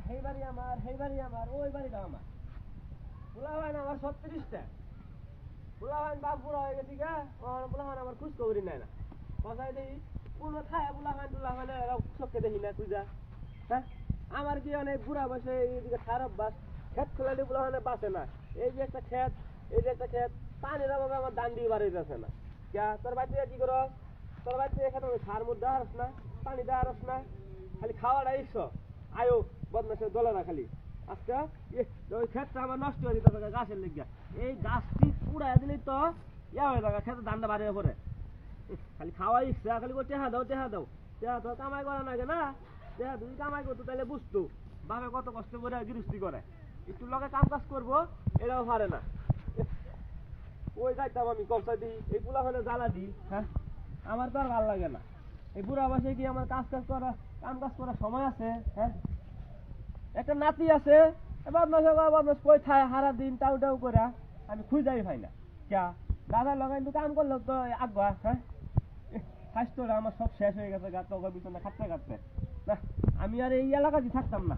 সেই বাড়ি আমার ওই বাড়িটা আমার পোলাহান আমার 36টা পোলাহান বাপ বুড়া হয়ে গেছি গা পোলাহান আমার খুশ খবরই নাই না কথাই দেখি কোনো খায় পোলাহান চোখে দেখি না খুঁজা হ্যাঁ আমার কি অনেক বুড়া বসে এইদিকে খারাপ বাস ক্ষেত খোলালে পোলাহানে বাসে না এই যে একটা ক্ষেত পানির অভাবে আমার দান দিয়ে বাড়িতেছে না ক্যা তোর বাড়িতে কি করো তোর বাড়িতে এখানে সার মধ্যে হারস না পানি দেওয়া হারস না খালি খাওয়াটা ইচ্ছ আয়ো বদমাসের দলে না খালি আজকে ওই ক্ষেতটা আমার নষ্ট হয়ে যেতে থাকে গাছের লেগে এই গাছটি পুড়াই দিলেই তো ইয়া হয়ে থাকে ক্ষেতের ধানটা বাড়িয়ে পড়ে খালি খাওয়া ইচ্ছা খালি করে টেহা দাও কামাই করে না না টেহা যদি কামাই করতো তাহলে বুঝতো বাপে কত কষ্ট করে গৃহস্থী করে একটু লগে কাম কাজ করবো এটাও পারে না ওই যাইতাম আমি কবসা দিই এই পোলাখানে জ্বালা দিই হ্যাঁ আমার তো আর ভালো লাগে না এই বুড়া বয়সে কি আমার কাম কাজ করার সময় আছে হ্যাঁ একটা নাতি আছে বদমাস কই খায় হারা দিন টাউ করে আমি খুঁজাই পাই না ক্যা দাদার লগাই কিন্তু কাম করলেও তো আগুয়া হ্যাঁ স্বাস্থ্যটা আমার সব শেষ হয়ে গেছে গাছ বিছানা খাটতে না আমি আর এই এলাকাতে থাকতাম না।